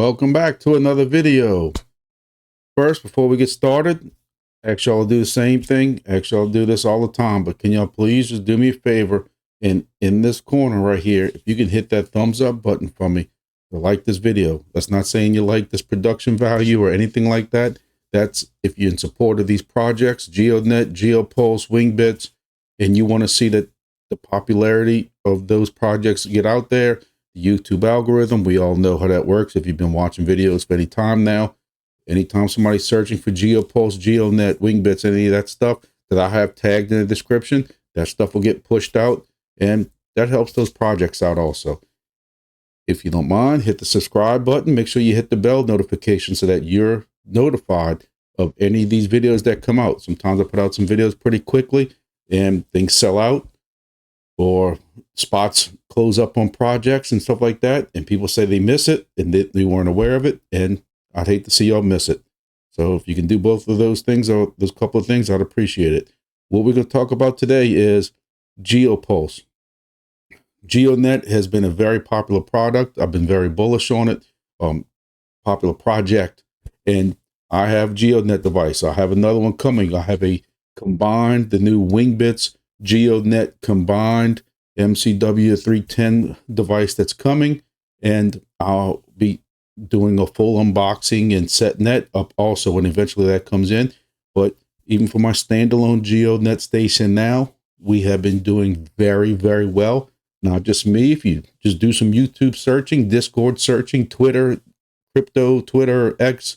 Welcome back to another video. First, before we get started, actually I'll do the same thing. Actually, I'll do this all the time, but can y'all please just do me a favor, and in this corner right here, if you can hit that thumbs up button for me to like this video. That's not saying you like this production value or anything like that. That's if you're in support of these projects, GeoNet, GEO-PULSE, wingbits, and you want to see that the popularity of those projects get out there. The YouTube algorithm, we all know how that works if you've been watching videos for any time now. Anytime somebody's searching for GeO-PULSE, GeoNet, wingbits, any of that stuff that I have tagged in the description, that stuff will get pushed out, and that helps those projects out also. If you don't mind, hit the subscribe button. Make sure you hit the bell notification so that you're notified of any of these videos that come out. Sometimes I put out some videos pretty quickly and things sell out, or spots close up on projects and stuff like that, and people say they miss it and they weren't aware of it, and I'd hate to see y'all miss it. So if you can do both of those things, or those couple of things, I'd appreciate it. What we're going to talk about today is GeO-PULSE. GeoNet has been a very popular product. I've been very bullish on it. Popular project, and I have GeoNet device. I have another one coming. I have a combined, the new wingbits GeoNet combined MCW 310 device that's coming, and I'll be doing a full unboxing and setting that up also when eventually that comes in. But even for my standalone GeoNet station now, we have been doing very, very well. Not just me. If you just do some YouTube searching, Discord searching, Twitter, crypto, Twitter, X,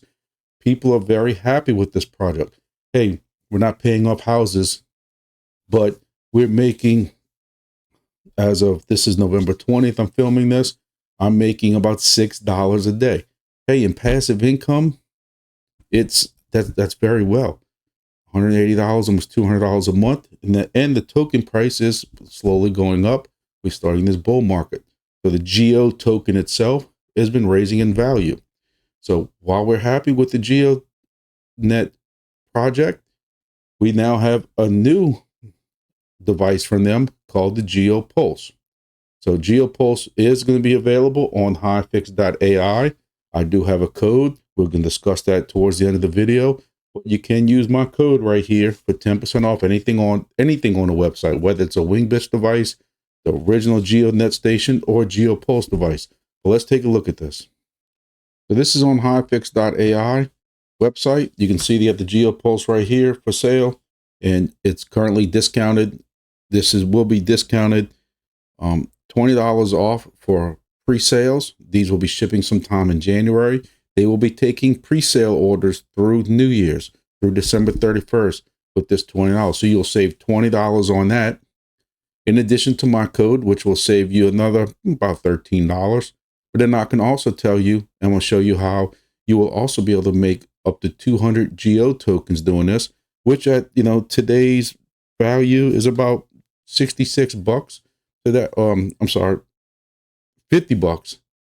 people are very happy with this product. Hey, we're not paying off houses, but we're making, as of, this is November 20th, I'm filming this, I'm making about $6 a day. Hey, in passive income, that's very well. $180, almost $200 a month. And the token price is slowly going up. We're starting this bull market. So the Geo token itself has been raising in value. So while we're happy with the GeoNet project, we now have a new device from them called the GeO-PULSE. So GeO-PULSE is going to be available on hivefix.ai. I do have a code. We're going to discuss that towards the end of the video. But you can use my code right here for 10% off anything on the website, whether it's a wingbits device, the original GeoNet station, or GeO-PULSE device. But let's take a look at this. So this is on hivefix.ai website. You can see they have the GeO-PULSE right here for sale, and it's currently discounted. Will be discounted $20 off for pre-sales. These will be shipping sometime in January. They will be taking pre-sale orders through New Year's, through December 31st with this $20. So you'll save $20 on that, in addition to my code, which will save you another about $13. But then I can also tell you, and we'll show you how you will also be able to make up to 200 Geo tokens doing this, which at today's value is about $66. So that I'm sorry, $50,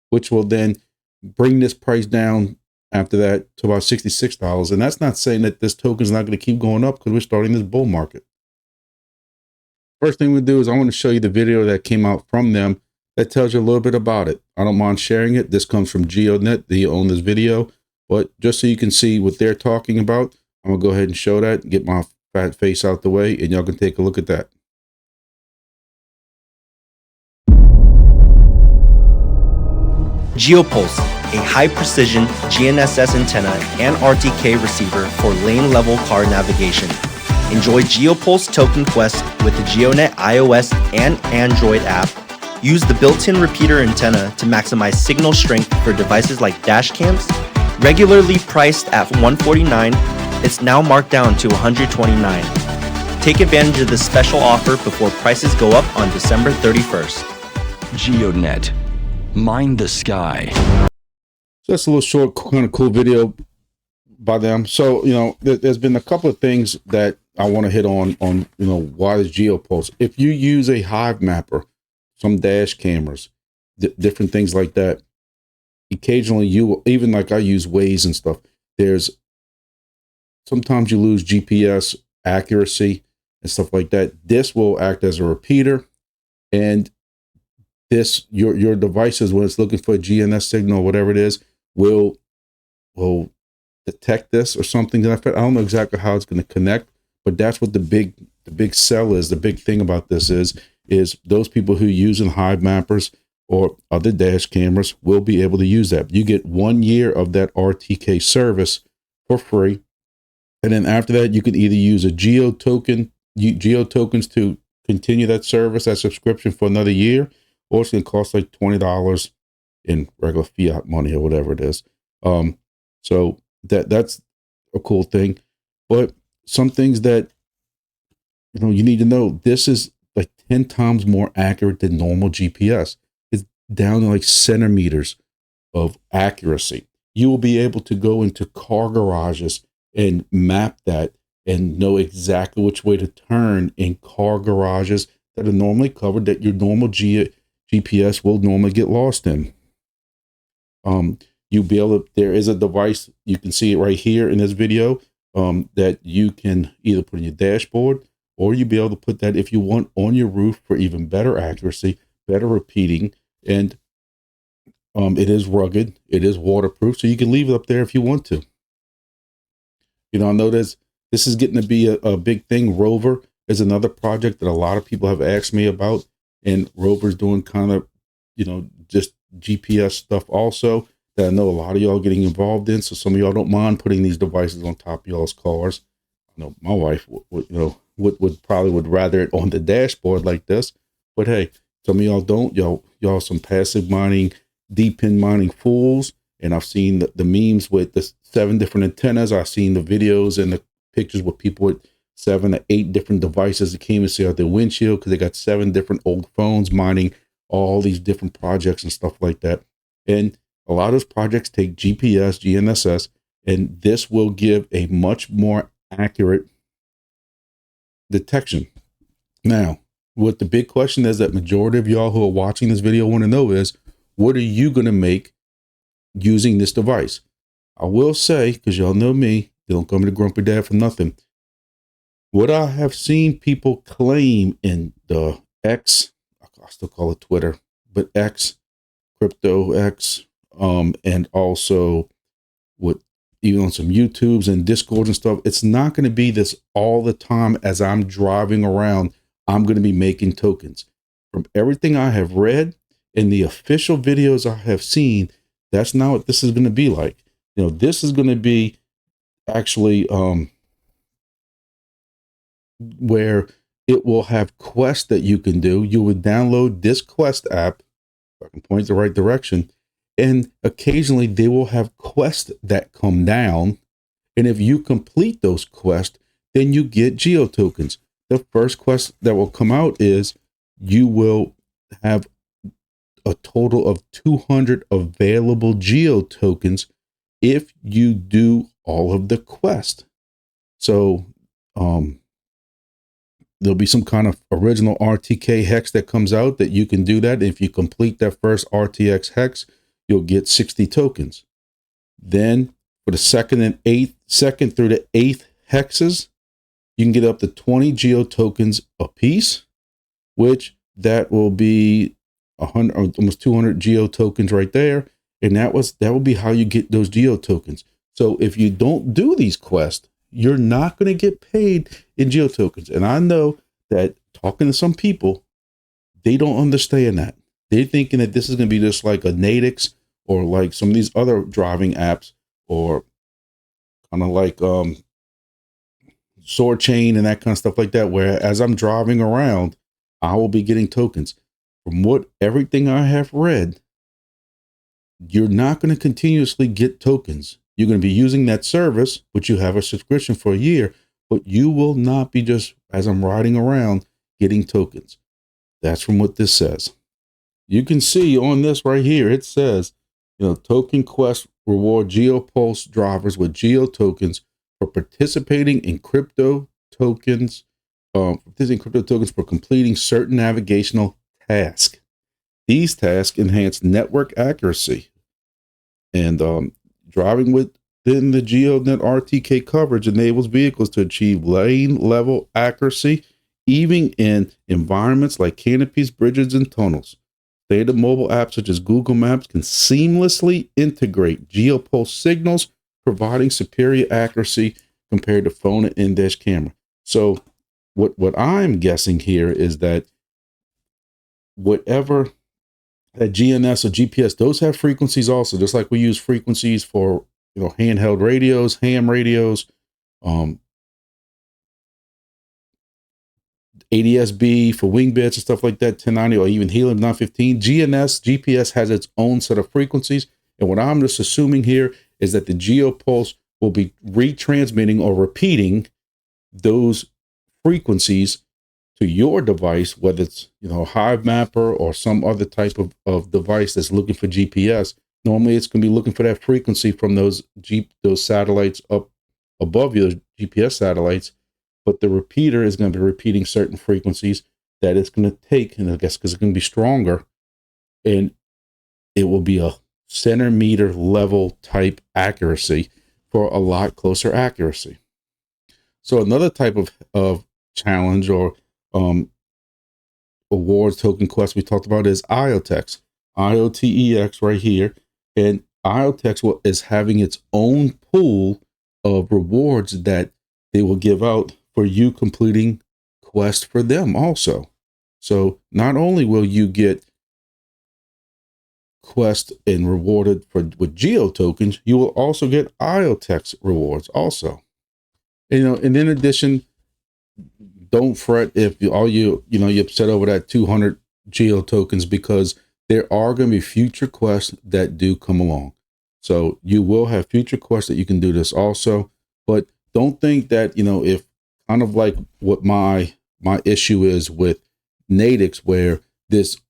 which will then bring this price down after that to about $66. And that's not saying that this token is not going to keep going up, because we're starting this bull market. First thing we do is I want to show you the video that came out from them that tells you a little bit about it. I don't mind sharing it. This comes from GeoNet. They own this video, but just so you can see what they're talking about, I'm gonna go ahead and show that, get my fat face out the way, and y'all can take a look at that. GeO-PULSE, a high-precision GNSS antenna and RTK receiver for lane-level car navigation. Enjoy GeO-PULSE Token Quest with the GeoNet iOS and Android app. Use the built-in repeater antenna to maximize signal strength for devices like dash cams. Regularly priced at $149, it's now marked down to $129. Take advantage of this special offer before prices go up on December 31st. GeoNet. Mind the sky. So that's a little short, kind of cool video by them. So, there's been a couple of things that I want to hit on, why is GeO-PULSE. If you use a hivemapper, some dash cameras, different things like that, occasionally even like I use Waze and stuff, sometimes you lose GPS accuracy and stuff like that. This will act as a repeater, and this your devices, when it's looking for a GNS signal or whatever it is, will detect this or something to that effect. I don't know exactly how it's going to connect, but that's what the big sell is. The big thing about this is those people who using hivemappers or other dash cameras will be able to use that. You get 1 year of that RTK service for free. And then after that, you can either use a Geo tokens to continue that service, that subscription for another year, or it's going to cost like $20 in regular fiat money or whatever it is. So that's a cool thing. But some things that you need to know, this is like 10 times more accurate than normal GPS. It's down to like centimeters of accuracy. You will be able to go into car garages and map that and know exactly which way to turn in car garages that are normally covered, that your normal GPS will normally get lost in. You'll be able to, there is a device, you can see it right here in this video, that you can either put in your dashboard, or you'll be able to put that, if you want, on your roof for even better accuracy, better repeating, and it is rugged, it is waterproof, so you can leave it up there if you want to. I know this is getting to be a big thing. Rover is another project that a lot of people have asked me about, and Rover's doing kind of, just GPS stuff also, that I know a lot of y'all getting involved in. So some of y'all don't mind putting these devices on top of y'all's cars. I know my wife would probably rather it on the dashboard like this, but hey, some of y'all don't. Y'all some passive mining, DePin mining fools. And I've seen the memes with the 7 different antennas. I've seen the videos and the pictures with people with 7 or 8 different devices that came and see out their windshield because they got 7 different old phones mining all these different projects and stuff like that. And a lot of those projects take GPS, GNSS, and this will give a much more accurate detection. Now, what the big question is that majority of y'all who are watching this video want to know is, what are you going to make using this device? I will say, because y'all know me, you don't come to Grumpy Dad for nothing. What I have seen people claim in the X, I still call it Twitter, but X, Crypto X, and also with even on some YouTubes and Discords and stuff, it's not going to be this all the time. As I'm driving around, I'm going to be making tokens. From everything I have read and the official videos I have seen, that's not what this is going to be like. This is going to be actually where it will have quests that you can do. You would download this quest app, if I can point the right direction, and occasionally they will have quests that come down. And if you complete those quests, then you get geo tokens. The first quest that will come out is you will have a total of 200 available geo tokens if you do all of the quest. So there'll be some kind of original RTK hex that comes out that you can do that. If you complete that first RTX hex, you'll get 60 tokens. Then for the second through the 8th hexes, you can get up to 20 geo tokens a piece, which that will be 100, almost 200 geo tokens right there. And that will be how you get those geo tokens. So if you don't do these quests, you're not going to get paid in geo tokens. And I know that talking to some people, they don't understand that. They're thinking that this is going to be just like a Natix or like some of these other driving apps, or kind of like Soarchain and that kind of stuff like that, where as I'm driving around, I will be getting tokens. From everything I have read, you're not going to continuously get tokens. You're going to be using that service, which you have a subscription for a year, but you will not be just, as I'm riding around, getting tokens. That's from what this says. You can see on this right here, it says, Token Quest reward GEO-PULSE drivers with geo tokens for participating in crypto tokens, for completing certain navigational tasks. These tasks enhance network accuracy, and driving within the GeoNet RTK coverage enables vehicles to achieve lane level accuracy, even in environments like canopies, bridges, and tunnels. Native mobile apps such as Google Maps can seamlessly integrate GEO-PULSE signals, providing superior accuracy compared to phone and in-dash camera. So what I'm guessing here is that whatever that GNS or GPS, those have frequencies also, just like we use frequencies for, handheld radios, ham radios, ADS-B for wingbits and stuff like that, 1090 or even helium 915. GNS, GPS has its own set of frequencies. And what I'm just assuming here is that the GEO-PULSE will be retransmitting or repeating those frequencies to your device, whether it's, hivemapper or some other type of device that's looking for GPS. Normally it's going to be looking for that frequency from those satellites up above your GPS satellites. But the repeater is going to be repeating certain frequencies that it's going to take, and I guess because it's going to be stronger, and it will be a centimeter level type accuracy for a lot closer accuracy. So another type of challenge or awards token quest we talked about is IoTeX, IoTeX right here, and IoTeX is having its own pool of rewards that they will give out for you completing quest for them also. So not only will you get quest and rewarded with geo tokens, you will also get IoTeX rewards also. And in addition, don't fret if you're upset over that 200 geo tokens, because there are going to be future quests that do come along. So you will have future quests that you can do this also, but don't think that, if kind of like what my issue is with Nadix, where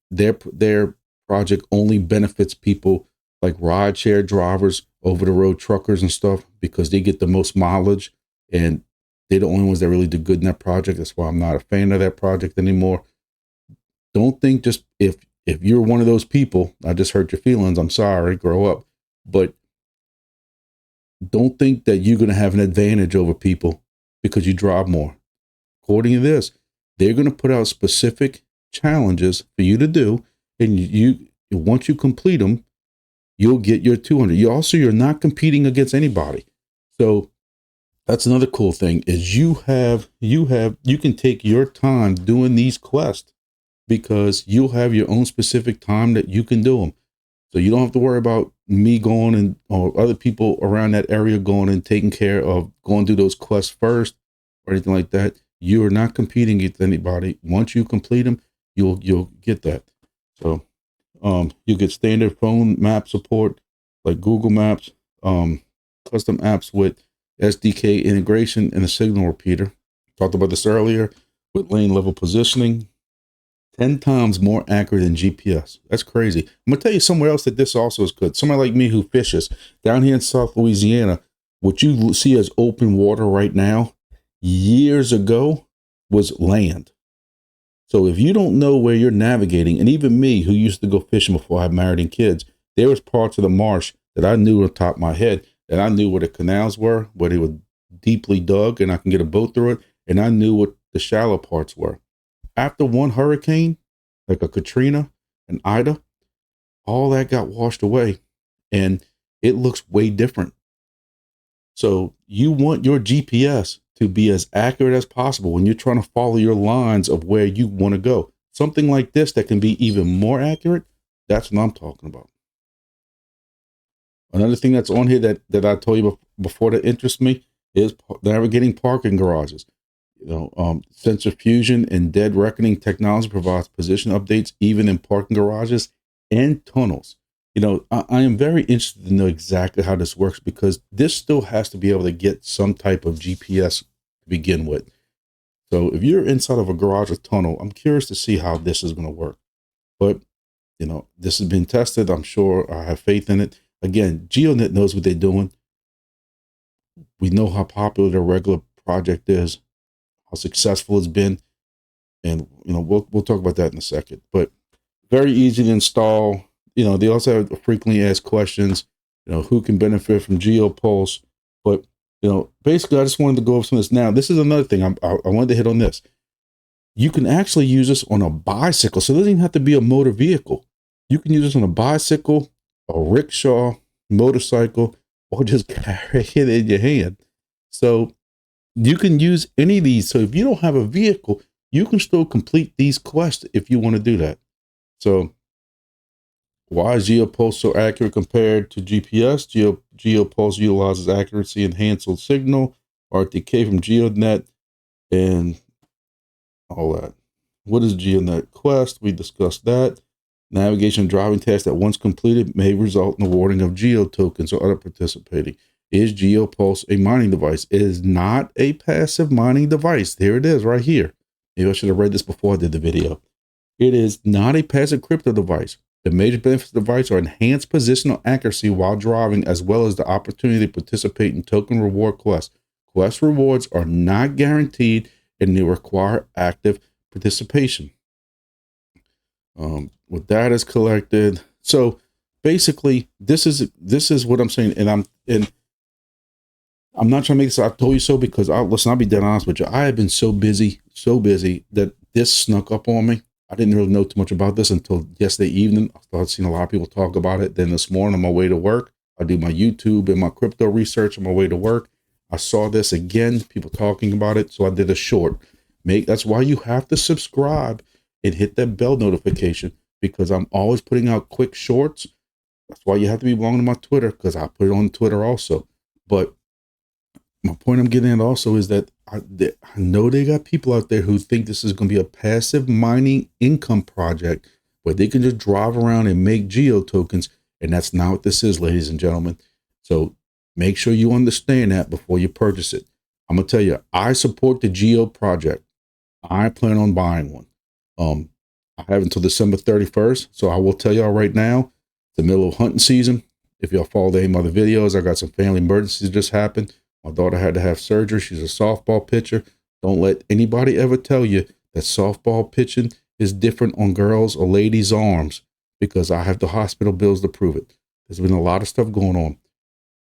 their project only benefits people like rideshare drivers, over the road truckers and stuff, because they get the most mileage and they're the only ones that really do good in that project. That's why I'm not a fan of that project anymore. Don't think just if you're one of those people, I just hurt your feelings, I'm sorry, grow up. But don't think that you're going to have an advantage over people because you drive more. According to this, they're going to put out specific challenges for you to do, and you once you complete them, you'll get your 200. You're not competing against anybody. So that's another cool thing is you can take your time doing these quests, because you'll have your own specific time that you can do them. So you don't have to worry about me going or other people around that area going and taking care of going through those quests first or anything like that. You are not competing against anybody. Once you complete them, you'll get that. So you get standard phone map support like Google Maps, custom apps with SDK integration and a signal repeater. Talked about this earlier with lane level positioning. 10 times more accurate than GPS. That's crazy. I'm going to tell you somewhere else that this also is good. Somebody like me who fishes down here in South Louisiana, what you see as open water right now, years ago was land. So if you don't know where you're navigating, and even me who used to go fishing before I had married and kids, there was parts of the marsh that I knew on top of my head, that I knew where the canals were, where they were deeply dug and I can get a boat through it. And I knew what the shallow parts were. After one hurricane, like a Katrina and Ida, all that got washed away and it looks way different. So you want your GPS to be as accurate as possible when you're trying to follow your lines of where you want to go. Something like this that can be even more accurate, that's what I'm talking about. Another thing that's on here that I told you before that interests me is navigating parking garages. Sensor fusion and dead reckoning technology provides position updates even in parking garages and tunnels. I am very interested to know exactly how this works, because this still has to be able to get some type of GPS to begin with. So if you're inside of a garage or tunnel, I'm curious to see how this is going to work. But, this has been tested. I'm sure I have faith in it. Again, GeoNet knows what they're doing. We know how popular their regular project is, how successful it's been. And, we'll talk about that in a second. But very easy to install. They also have frequently asked questions, who can benefit from GEO-PULSE. But, basically, I just wanted to go over some of this. Now, this is another thing I wanted to hit on this. You can actually use this on a bicycle. So it doesn't even have to be a motor vehicle. You can use this on a bicycle, a rickshaw, motorcycle, or just carry it in your hand. So you can use any of these. So if you don't have a vehicle, you can still complete these quests if you want to do that. So why is GEO-PULSE so accurate compared to GPS? GEO-PULSE utilizes accuracy enhanced signal, RTK from geodnet, and all that. What is geodnet quest? We discussed that. Navigation and driving tasks that once completed may result in awarding of geo tokens or other participating. Is GEO-PULSE a mining device? It is not a passive mining device. Here it is right here. Maybe I should have read this before I did the video. It is not a passive crypto device. The major benefits of the device are enhanced positional accuracy while driving, as well as the opportunity to participate in token reward quests. Quest rewards are not guaranteed and they require active participation. With that is collected. So basically, this is what I'm saying, and I'm not trying to make this I told you so, because listen, I'll be dead honest with you. I have been so busy that this snuck up on me. I didn't really know too much about this until yesterday evening. I started seeing a lot of people talk about it. Then this morning on my way to work, I do my YouTube and my crypto research on my way to work. I saw this again, people talking about it. So I did a short. That's why you have to subscribe and hit that bell notification, because I'm always putting out quick shorts. That's why you have to be belonging to my Twitter, because I put it on Twitter also. But my point I'm getting at also is that I know they got people out there who think this is going to be a passive mining income project where they can just drive around and make geo tokens. And that's not what this is, ladies and gentlemen. So make sure you understand that before you purchase it. I'm going to tell you, I support the Geo project. I plan on buying one. I have until December 31st. So I will tell y'all right now, the middle of hunting season. If y'all follow any of my other videos, I got some family emergencies just happened. My daughter had to have surgery. She's a softball pitcher. Don't let anybody ever tell you that softball pitching is different on girls' or ladies' arms, because I have the hospital bills to prove it. There's been a lot of stuff going on.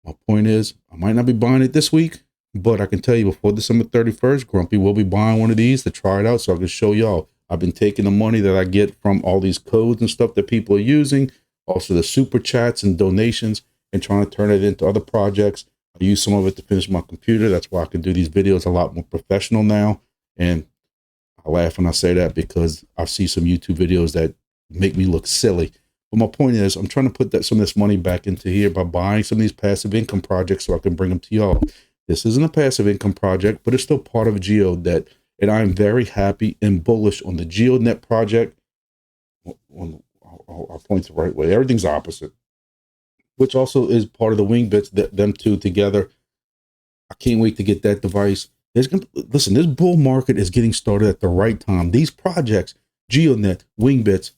My point is, I might not be buying it this week, but I can tell you before December 31st, Grumpy will be buying one of these to try it out so I can show y'all. I've been taking the money that I get from all these codes and stuff that people are using, also the super chats and donations, and trying to turn it into other projects. I use some of it to finish my computer. That's why I can do these videos a lot more professional now. And I laugh when I say that, because I see some YouTube videos that make me look silly. But my point is, I'm trying to put some of this money back into here by buying some of these passive income projects so I can bring them to y'all. This isn't a passive income project, but it's still part of GeoNet. And I'm very happy and bullish on the GeoNet project. I'll point the right way. Everything's opposite, which also is part of the wingbits, them two together. I can't wait to get that device. Listen, this bull market is getting started at the right time. These projects, GeoNet, wingbits,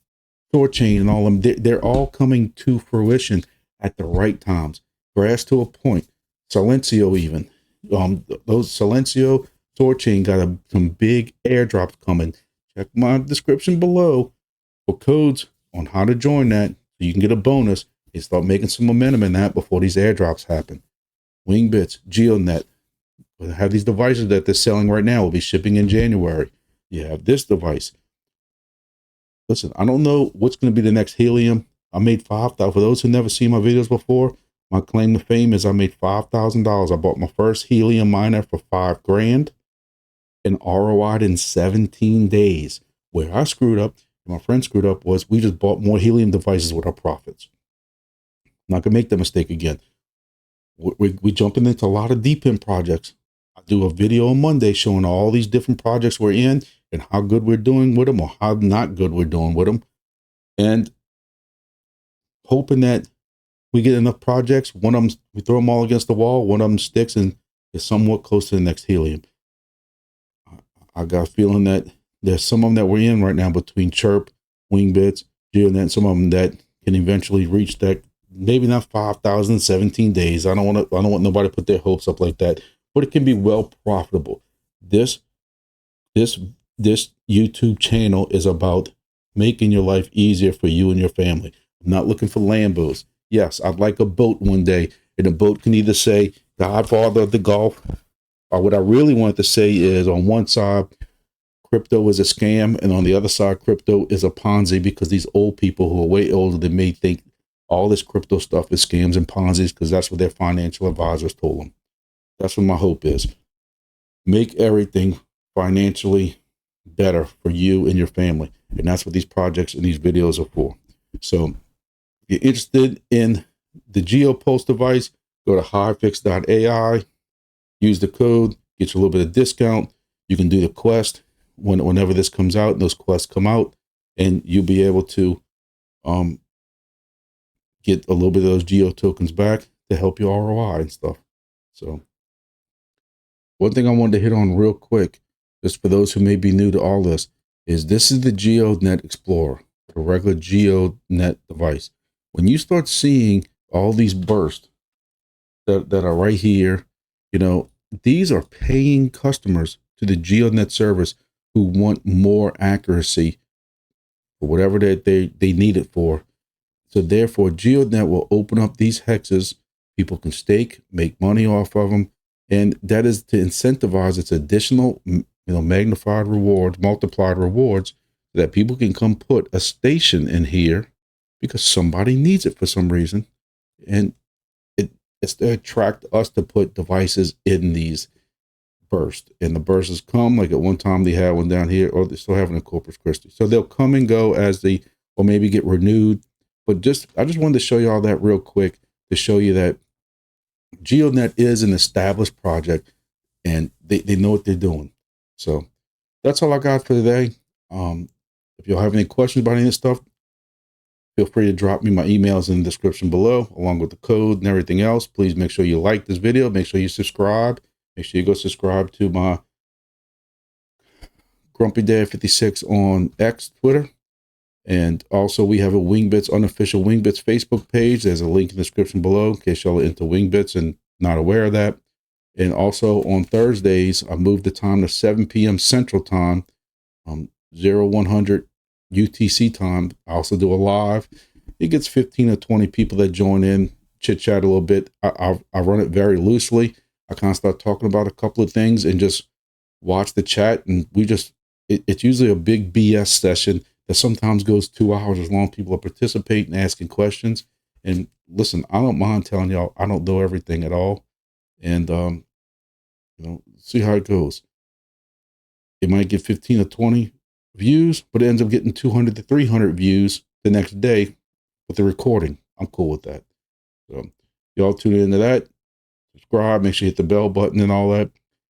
Soarchain, and all of them, they're all coming to fruition at the right times. Grass to a point. Silencio even. Those Silencio, Soarchain got some big airdrops coming. Check my description below for codes on how to join that so you can get a bonus and start making some momentum in that before these airdrops happen. Wingbits, GeoNet, we have these devices that they're selling right now. Will be shipping in January. You have this device. Listen, I don't know what's going to be the next helium. I made $5,000. For those who never seen my videos before, my claim to fame is I made $5,000. I bought my first helium miner for $5,000 and ROI'd in 17 days. Where I screwed up and my friend screwed up was we just bought more helium devices with our profits. Not going to make that mistake again. We jumping into a lot of DePin projects. I do a video on Monday showing all these different projects we're in and how good we're doing with them or how not good we're doing with them. And hoping that we get enough projects. One of them, we throw them all against the wall. One of them sticks and is somewhat close to the next helium. I got a feeling that there's some of them that we're in right now between Chirp, Wingbits, GeoNet, some of them that can eventually reach that. Maybe not 5,000 in 17 days. I don't want nobody to put their hopes up like that, but it can be well profitable. This YouTube channel is about making your life easier for you and your family. I'm not looking for Lambos. Yes, I'd like a boat one day, and the boat can either say Godfather of the Gulf, or what I really wanted to say is on one side, crypto is a scam, and on the other side, crypto is a Ponzi, because these old people who are way older than me think all this crypto stuff is scams and Ponzi's, because that's what their financial advisors told them. That's what my hope is. Make everything financially better for you and your family. And that's what these projects and these videos are for. So if you're interested in the GEO-PULSE device, go to hivefix.ai, use the code, get you a little bit of discount. You can do the quest whenever this comes out, and those quests come out, and you'll be able to get a little bit of those Geo tokens back to help your ROI and stuff. So one thing I wanted to hit on real quick, just for those who may be new to all this is the GeoNet Explorer, the regular GeoNet device. When you start seeing all these bursts that are right here, you know, these are paying customers to the GeoNet service who want more accuracy for whatever that they need it for. So therefore, GeoNet will open up these hexes. People can stake, make money off of them. And that is to incentivize its additional, magnified rewards, multiplied rewards, that people can come put a station in here because somebody needs it for some reason. And it's to attract us to put devices in these bursts. And the bursts come, like at one time they had one down here, or they're still having a Corpus Christi. So they'll come and go as or maybe get renewed. But I just wanted to show you all that real quick to show you that GeoNet is an established project and they know what they're doing. So that's all I got for today. If you'll have any questions about any of this stuff, feel free to drop me. My emails in the description below, along with the code and everything else. Please make sure you like this video. Make sure you subscribe. Make sure you go subscribe to my GrumpyDad56 on X, Twitter. And also we have a Wingbits, unofficial Wingbits Facebook page. There's a link in the description below in case y'all are into Wingbits and not aware of that. And also on Thursdays, I moved the time to 7 p.m. Central Time, 0100 UTC time. I also do a live. It gets 15 or 20 people that join in, chit chat a little bit. I run it very loosely. I kind of start talking about a couple of things and just watch the chat. And it's usually a big BS session that sometimes goes 2 hours as long as people are participating, asking questions. And listen, I don't mind telling y'all, I don't know everything at all. And, see how it goes. It might get 15 or 20 views, but it ends up getting 200 to 300 views the next day with the recording. I'm cool with that. So y'all tune into that, subscribe, make sure you hit the bell button and all that.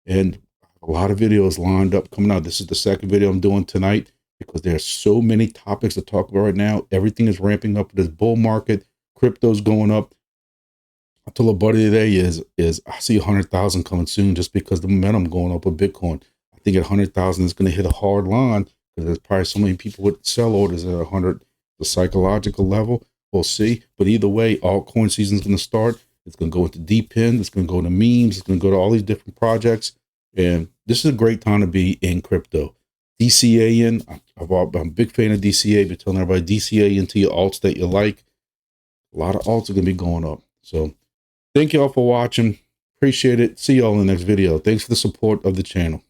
And a lot of videos lined up coming out. This is the second video I'm doing tonight because there's so many topics to talk about right now. Everything is ramping up with this bull market. Crypto's going up. I told a buddy today is I see 100,000 coming soon just because the momentum going up with Bitcoin. I think at 100,000 is going to hit a hard line because there's probably so many people with sell orders at 100. The psychological level, we'll see. But either way, altcoin season is going to start. It's going to go into DePin. It's going to go to memes. It's going to go to all these different projects. And this is a great time to be in crypto. DCA in. I'm a big fan of DCA. But telling everybody DCA into your alts that you like. A lot of alts are going to be going up. So thank y'all for watching. Appreciate it. See y'all in the next video. Thanks for the support of the channel.